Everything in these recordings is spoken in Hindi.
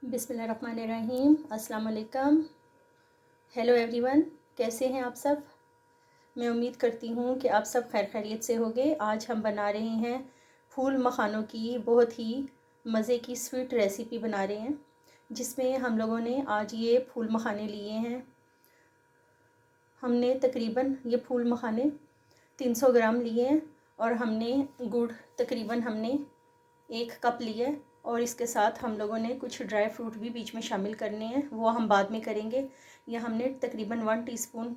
बिस्मिल्लाहिर्रहमानिर्रहीम। अस्सलाम वालेकुम। हेलो एवरीवन, कैसे हैं आप सब। मैं उम्मीद करती हूँ कि आप सब खैर खैरियत से होंगे। आज हम बना रहे हैं फूल मखानों की बहुत ही मज़े की स्वीट रेसिपी बना रहे हैं, जिसमें हम लोगों ने आज ये फूल मखाने लिए हैं। हमने तकरीबन ये फूल मखाने 300 ग्राम लिए हैं और हमने गुड़ तकरीबन हमने 1 कप लिया है। और इसके साथ हम लोगों ने कुछ ड्राई फ्रूट भी बीच में शामिल करने हैं, वो हम बाद में करेंगे। यह हमने तकरीबन 1 टीस्पून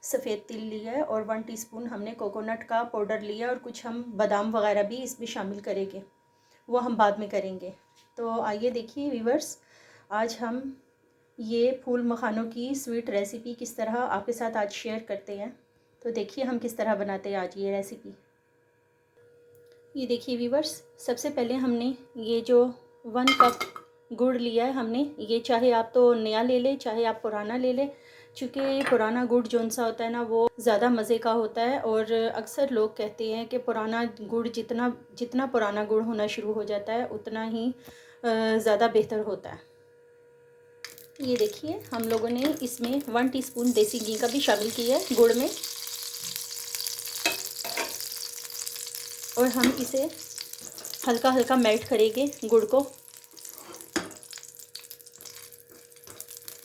सफ़ेद तिल लिया है और 1 टीस्पून हमने कोकोनट का पाउडर लिया और कुछ हम बादाम वगैरह भी इसमें शामिल करेंगे, वो हम बाद में करेंगे। तो आइए देखिए व्यूअर्स, आज हम ये फूल मखानों की स्वीट रेसिपी किस तरह आपके साथ आज शेयर करते हैं। तो देखिए हम किस तरह बनाते हैं आज ये रेसिपी। ये देखिए व्यूअर्स, सबसे पहले हमने ये जो 1 कप गुड़ लिया है हमने, ये चाहे आप तो नया ले लें चाहे आप पुराना ले लें, चूँकि पुराना गुड़ जौन सा होता है ना वो ज़्यादा मज़े का होता है। और अक्सर लोग कहते हैं कि पुराना गुड़ जितना जितना पुराना गुड़ होना शुरू हो जाता है उतना ही ज़्यादा बेहतर होता है। ये देखिए हम लोगों ने इसमें 1 टीस्पून देसी घी का भी शामिल किया है गुड़ में, और हम इसे हल्का हल्का मेल्ट करेंगे गुड़ को।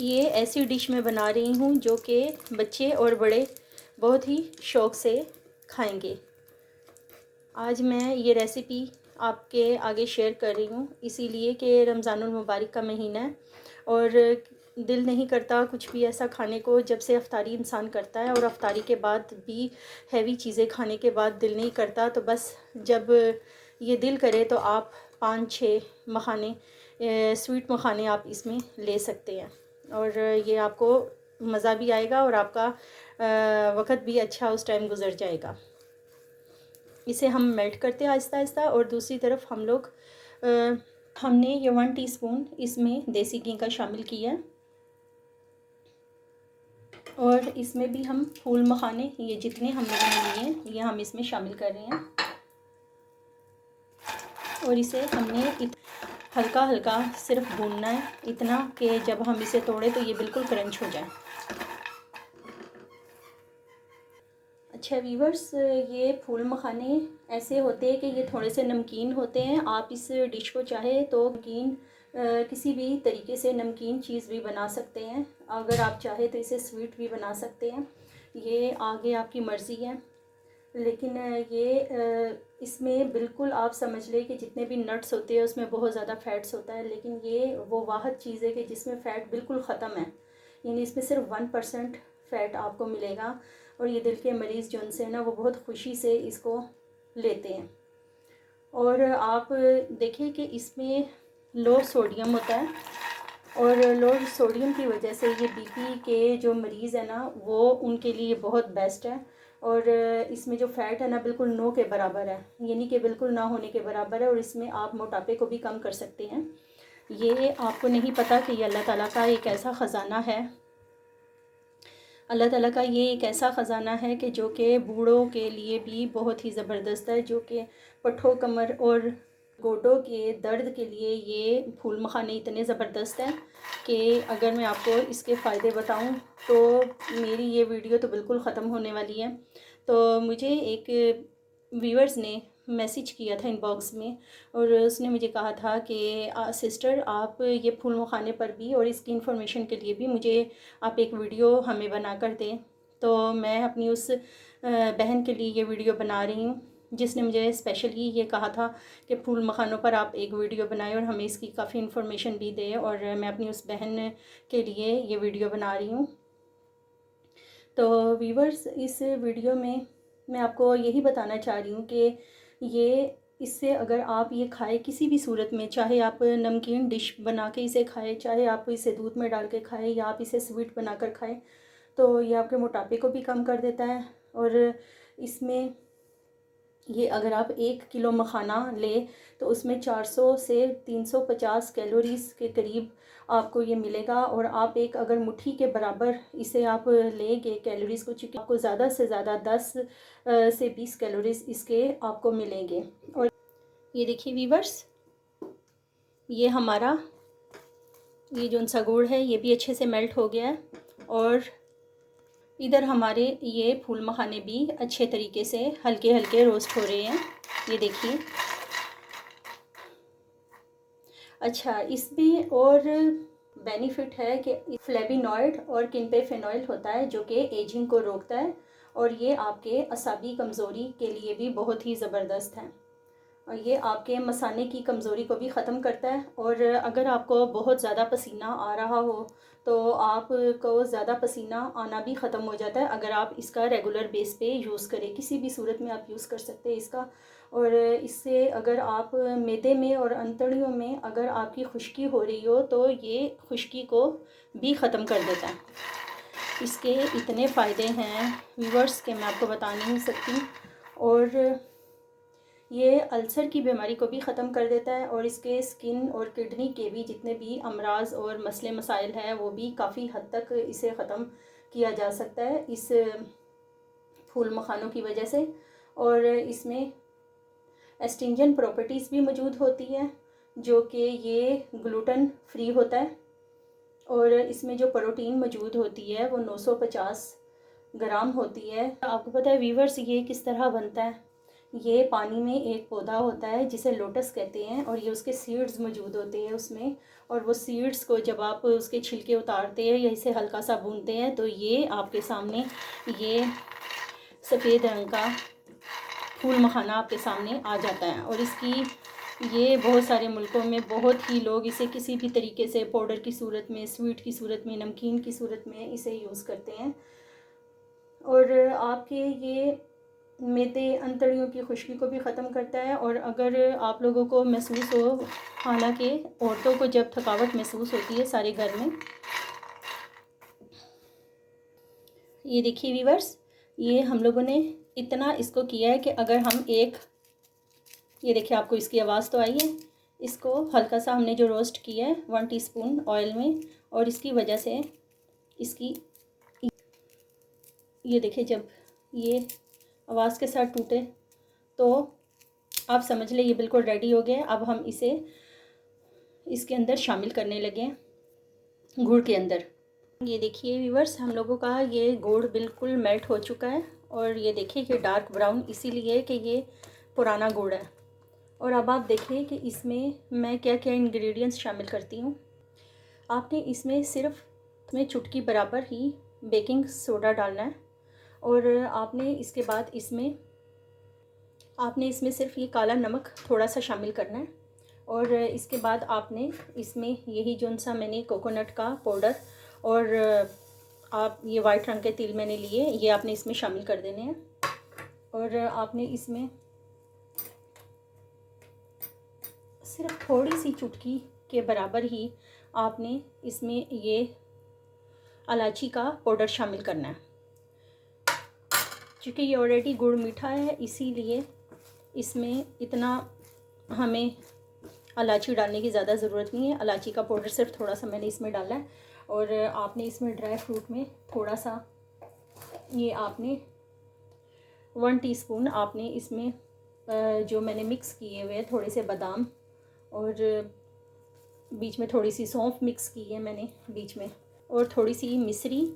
ये ऐसी डिश में बना रही हूँ जो कि बच्चे और बड़े बहुत ही शौक़ से खाएंगे। आज मैं ये रेसिपी आपके आगे शेयर कर रही हूँ इसीलिए कि रमज़ानुल मुबारक का महीना है और दिल नहीं करता कुछ भी ऐसा खाने को जब से अफ्तारी इंसान करता है, और अफ्तारी के बाद भी हैवी चीज़ें खाने के बाद दिल नहीं करता। तो बस जब ये दिल करे तो आप 5-6 मखाने स्वीट मखाने आप इसमें ले सकते हैं और ये आपको मज़ा भी आएगा और आपका वक़्त भी अच्छा उस टाइम गुज़र जाएगा। इसे हम मेल्ट करते हैं आहिस्ता आहिस्ता। और दूसरी तरफ हम लोग हमने ये 1 टीस्पून इसमें देसी घी का शामिल किया और इसमें भी हम फूल मखाने ये जितने हम लोगों ने लिए हैं ये हम इसमें शामिल कर रहे हैं। और इसे हमने हल्का हल्का सिर्फ भूनना है, इतना कि जब हम इसे तोड़ें तो ये बिल्कुल क्रंच हो जाए। अच्छा व्यूअर्स, ये फूल मखाने ऐसे होते हैं कि ये थोड़े से नमकीन होते हैं। आप इस डिश को चाहे तो नमकीन किसी भी तरीके से नमकीन चीज़ भी बना सकते हैं। अगर आप चाहे तो इसे स्वीट भी बना सकते हैं, ये आगे आपकी मर्ज़ी है। लेकिन ये इसमें बिल्कुल आप समझ लें कि जितने भी नट्स होते हैं उसमें बहुत ज़्यादा फ़ैट्स होता है, लेकिन ये वो वाहिद चीज़ है कि जिसमें फ़ैट बिल्कुल ख़त्म है। यानी इसमें सिर्फ 1% फ़ैट आपको मिलेगा और ये दिल के मरीज़ जो उनसे ना वो बहुत खुशी से इसको लेते हैं। और आप देखिए कि इसमें लो सोडियम होता है और लो सोडियम की वजह से ये बीपी के जो मरीज़ है ना वो उनके लिए बहुत बेस्ट है। और इसमें जो फ़ैट है ना बिल्कुल नो के बराबर है, यानी कि बिल्कुल ना होने के बराबर है। और इसमें आप मोटापे को भी कम कर सकते हैं। ये आपको नहीं पता कि ये अल्लाह ताला का एक ऐसा ख़जाना है, अल्लाह ताला का ये एक ऐसा ख़जाना है कि जो कि बूढ़ों के लिए भी बहुत ही ज़बरदस्त है, जो कि पट्ठों कमर और गोडों के दर्द के लिए ये फूल मखाने इतने ज़बरदस्त हैं कि अगर मैं आपको इसके फ़ायदे बताऊं तो मेरी ये वीडियो तो बिल्कुल ख़त्म होने वाली है। तो मुझे एक व्यूअर्स ने मैसेज किया था इनबॉक्स में और उसने मुझे कहा था कि सिस्टर आप ये फूल मखाने पर भी और इसकी इन्फॉर्मेशन के लिए भी मुझे आप एक वीडियो हमें बना कर दें। तो मैं अपनी उस बहन के लिए ये वीडियो बना रही हूँ जिसने मुझे स्पेशली ये कहा था कि फूल मखानों पर आप एक वीडियो बनाएं और हमें इसकी काफ़ी इन्फॉर्मेशन भी दें, और मैं अपनी उस बहन के लिए ये वीडियो बना रही हूँ। तो व्यूवर्स, इस वीडियो में मैं आपको यही बताना चाह रही हूँ कि ये इससे अगर आप ये खाएं किसी भी सूरत में, चाहे आप नमकीन डिश बना के इसे खाएं, चाहे आप इसे दूध में डाल के खाएं या आप इसे स्वीट बना कर खाएं, तो ये आपके मोटापे को भी कम कर देता है। और इसमें ये अगर आप 1 किलो मखाना लें तो उसमें 400 से 350 कैलोरीज़ के करीब आपको ये मिलेगा। और आप एक अगर मुट्ठी के बराबर इसे आप लेंगे कैलोरीज़ को, चूँकि आपको ज़्यादा से ज़्यादा 10 से 20 कैलोरीज़ इसके आपको मिलेंगे। और ये देखिए वीवर्स, ये हमारा ये जो सा गुड़ है ये भी अच्छे से मेल्ट हो गया है। और इधर हमारे ये फूल मखाने भी अच्छे तरीके से हल्के हल्के रोस्ट हो रहे हैं, ये देखिए। अच्छा, इसमें और बेनिफिट है कि फ्लेविनॉइड और किनपेफेनॉइल होता है जो कि एजिंग को रोकता है, और ये आपके असाबी कमज़ोरी के लिए भी बहुत ही ज़बरदस्त है। और ये आपके मसाने की कमज़ोरी को भी ख़त्म करता है। और अगर आपको बहुत ज़्यादा पसीना आ रहा हो तो आपको ज़्यादा पसीना आना भी ख़त्म हो जाता है अगर आप इसका रेगुलर बेस पे यूज़ करें। किसी भी सूरत में आप यूज़ कर सकते हैं इसका। और इससे अगर आप मैदे में और अंतड़ियों में अगर आपकी खुश्की हो रही हो तो ये खुश्की को भी ख़त्म कर देता है। इसके इतने फ़ायदे हैं व्यूअर्स के मैं आपको बता नहीं सकती। और ये अल्सर की बीमारी को भी ख़त्म कर देता है, और इसके स्किन और किडनी के भी जितने भी अमराज और मसले मसाइल हैं वो भी काफ़ी हद तक इसे ख़त्म किया जा सकता है इस फूल मखानों की वजह से। और इसमें एस्टिंजेंट प्रॉपर्टीज़ भी मौजूद होती है जो कि ये ग्लूटेन फ्री होता है। और इसमें जो प्रोटीन मौजूद होती है वो 950 ग्राम होती है। आपको पता है वीवर्स ये किस तरह बनता है? ये पानी में एक पौधा होता है जिसे लोटस कहते हैं, और ये उसके सीड्स मौजूद होते हैं उसमें। और वो सीड्स को जब आप उसके छिलके उतारते हैं या इसे हल्का सा भूनते हैं तो ये आपके सामने ये सफ़ेद रंग का फूल मखाना आपके सामने आ जाता है। और इसकी ये बहुत सारे मुल्कों में बहुत ही लोग इसे किसी भी तरीके से पाउडर की सूरत में, स्वीट की सूरत में, नमकीन की सूरत में इसे यूज़ करते हैं। और आपके ये मैदे अंतड़ियों की खुश्की को भी ख़त्म करता है। और अगर आप लोगों को महसूस हो, हालांकि औरतों को जब थकावट महसूस होती है सारे घर में, ये देखिए वीवर्स, ये हम लोगों ने इतना इसको किया है कि अगर हम ये देखिए आपको इसकी आवाज़ तो आई है। इसको हल्का सा हमने जो रोस्ट किया है 1 टीस्पून ऑयल में, और इसकी वजह से इसकी ये देखिए जब ये आवाज़ के साथ टूटे तो आप समझ लें ये बिल्कुल रेडी हो गया। अब हम इसे इसके अंदर शामिल करने लगे हैं, गुड़ के अंदर। ये देखिए व्यूअर्स, हम लोगों का ये गुड़ बिल्कुल मेल्ट हो चुका है। और ये देखिए ये डार्क ब्राउन इसीलिए कि ये पुराना गुड़ है। और अब आप देखिए कि इसमें मैं क्या क्या इंग्रेडिएंट्स शामिल करती हूँ। आपने इसमें सिर्फ चुटकी बराबर ही बेकिंग सोडा डालना है। और आपने इसके बाद आपने इसमें सिर्फ ये काला नमक थोड़ा सा शामिल करना है। और इसके बाद आपने इसमें यही जो सा मैंने कोकोनट का पाउडर और आप ये वाइट रंग के तिल मैंने लिए, ये आपने इसमें शामिल कर देने हैं। और आपने इसमें सिर्फ थोड़ी सी चुटकी के बराबर ही आपने इसमें ये इलायची का पाउडर शामिल करना है। क्योंकि ये ऑलरेडी गुड़ मीठा है इसीलिए इसमें इतना हमें इलायची डालने की ज़्यादा ज़रूरत नहीं है। इलायची का पाउडर सिर्फ थोड़ा सा मैंने इसमें डाला है। और आपने इसमें ड्राई फ्रूट में थोड़ा सा ये आपने 1 टीस्पून आपने इसमें जो मैंने मिक्स किए हुए थोड़े से बादाम, और बीच में थोड़ी सी सौंफ मिक्स की है मैंने बीच में, और थोड़ी सी मिश्री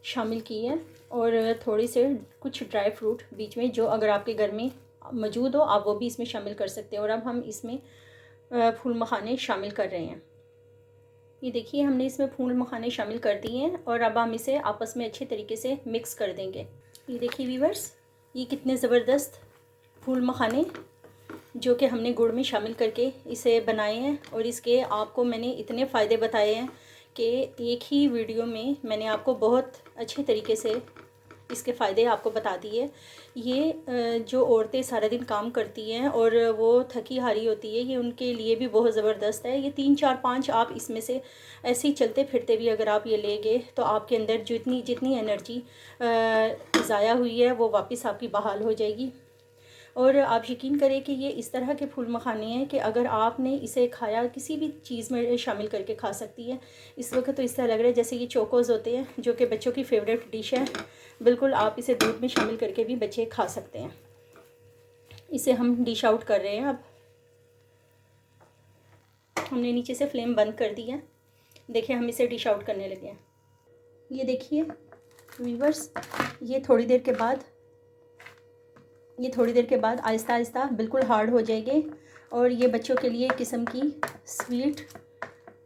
शामिल की है, और थोड़ी से कुछ ड्राई फ्रूट बीच में जो अगर आपके घर में मौजूद हो आप वो भी इसमें शामिल कर सकते हैं। और अब हम इसमें फूल मखाने शामिल कर रहे हैं। ये देखिए हमने इसमें फूल मखाने शामिल कर दिए हैं, और अब हम इसे आपस में अच्छे तरीके से मिक्स कर देंगे। ये देखिए व्यूअर्स, ये कितने ज़बरदस्त फूल मखाने जो कि हमने गुड़ में शामिल करके इसे बनाए हैं। और इसके आपको मैंने इतने फ़ायदे बताए हैं कि एक ही वीडियो में मैंने आपको बहुत अच्छे तरीके से इसके फ़ायदे आपको बता दिए। ये जो औरतें सारा दिन काम करती हैं और वो थकी हारी होती है, ये उनके लिए भी बहुत ज़बरदस्त है। ये 3 4 5 आप इसमें से ऐसे ही चलते फिरते भी अगर आप ये लेंगे तो आपके अंदर जितनी एनर्जी ज़ाया हुई है वो वापस आपकी बहाल हो जाएगी। और आप यकीन करें कि ये इस तरह के फूल मखाने हैं कि अगर आपने इसे खाया किसी भी चीज़ में शामिल करके खा सकती है। इस वक्त तो इस तरह लग रहा है जैसे ये चोकोज़ होते हैं जो कि बच्चों की फेवरेट डिश है। बिल्कुल आप इसे दूध में शामिल करके भी बच्चे खा सकते हैं। इसे हम डिश आउट कर रहे हैं अब। हमने नीचे से फ्लेम बंद कर दी है। देखिए हम इसे डिश आउट करने लगे हैं। ये देखिए व्यूअर्स, ये थोड़ी देर के बाद आहिस्ता आहिस्ता बिल्कुल हार्ड हो जाएगी और ये बच्चों के लिए एक किस्म की स्वीट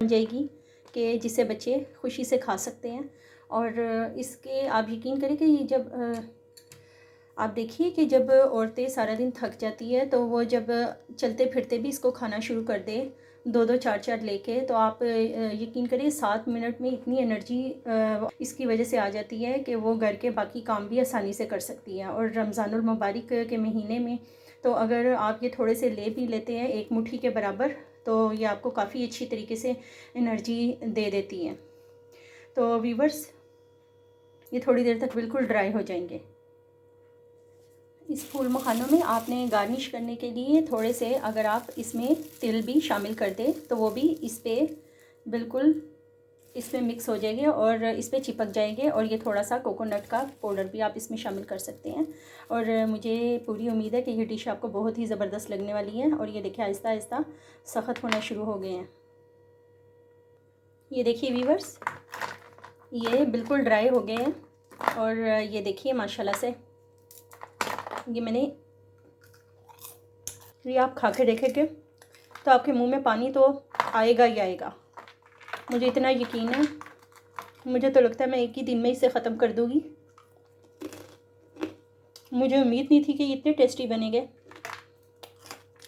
बन जाएगी कि जिसे बच्चे खुशी से खा सकते हैं। और इसके आप यकीन करें कि जब आप देखिए कि जब औरतें सारा दिन थक जाती है तो वो जब चलते फिरते भी इसको खाना शुरू कर दे 2-2 4-4 लेके, तो आप यकीन करिए 7 मिनट में इतनी एनर्जी इसकी वजह से आ जाती है कि वो घर के बाकी काम भी आसानी से कर सकती है। और रमज़ानुल मुबारक के महीने में तो अगर आप ये थोड़े से ले भी लेते हैं 1 मुट्ठी के बराबर, तो ये आपको काफ़ी अच्छी तरीके से एनर्जी दे देती है। तो व्यूअर्स, ये थोड़ी देर तक बिल्कुल ड्राई हो जाएंगे। इस फूल मखानों में आपने गार्निश करने के लिए थोड़े से अगर आप इसमें तिल भी शामिल कर दें तो वो भी इस पर बिल्कुल इसमें मिक्स हो जाएंगे और इस पर चिपक जाएंगे। और ये थोड़ा सा कोकोनट का पाउडर भी आप इसमें शामिल कर सकते हैं। और मुझे पूरी उम्मीद है कि ये डिश आपको बहुत ही ज़बरदस्त लगने वाली है। और ये देखिए आहिस्ता आहिस्ता सख्त होना शुरू हो गए हैं। ये देखिए व्यूअर्स, ये बिल्कुल ड्राई हो गए हैं। और ये देखिए माशाल्लाह से ये आप खा के देखेंगे तो आपके मुंह में पानी तो आएगा ही आएगा, मुझे इतना यकीन है। मुझे तो लगता है मैं एक ही दिन में इसे ख़त्म कर दूँगी। मुझे उम्मीद नहीं थी कि इतने टेस्टी बनेंगे।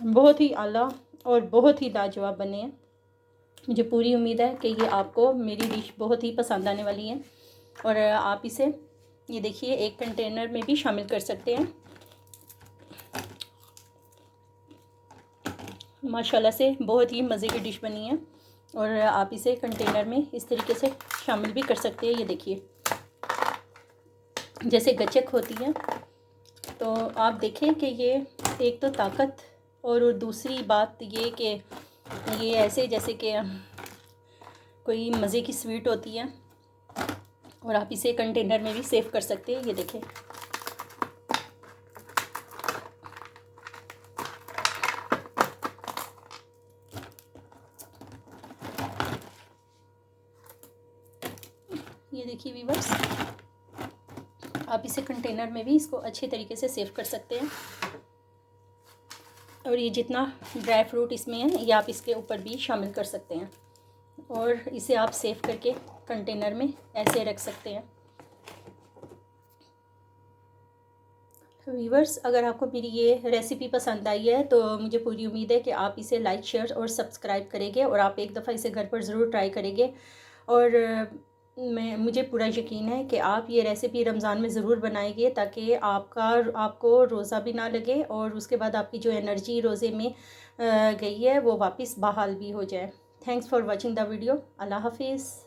बहुत ही आला और बहुत ही लाजवाब बने हैं। मुझे पूरी उम्मीद है कि ये आपको मेरी डिश बहुत ही पसंद आने वाली है। और आप इसे ये देखिए एक कंटेनर में भी शामिल कर सकते हैं। माशाल्लाह से बहुत ही मज़े की डिश बनी है। और आप इसे कंटेनर में इस तरीके से शामिल भी कर सकते हैं। ये देखिए जैसे गचक होती है, तो आप देखें कि ये एक तो ताकत और दूसरी बात ये कि ये ऐसे जैसे कि कोई मज़े की स्वीट होती है। और आप इसे कंटेनर में भी सेव कर सकते हैं। ये देखें ये देखिए व्यूअर्स, आप इसे कंटेनर में भी इसको अच्छे तरीके से सेव कर सकते हैं। और ये जितना ड्राई फ्रूट इसमें है ये आप इसके ऊपर भी शामिल कर सकते हैं। और इसे आप सेव करके कंटेनर में ऐसे रख सकते हैं। व्यूअर्स, अगर आपको मेरी ये रेसिपी पसंद आई है तो मुझे पूरी उम्मीद है कि आप इसे लाइक शेयर और सब्सक्राइब करेंगे और आप एक दफ़ा इसे घर पर ज़रूर ट्राई करेंगे। और मुझे पूरा यकीन है कि आप ये रेसिपी रमज़ान में ज़रूर बनाएंगे ताकि आपको रोज़ा भी ना लगे और उसके बाद आपकी जो एनर्जी रोज़े में गई है वो वापस बहाल भी हो जाए। Thanks for watching the video. अल्लाह हाफिज़।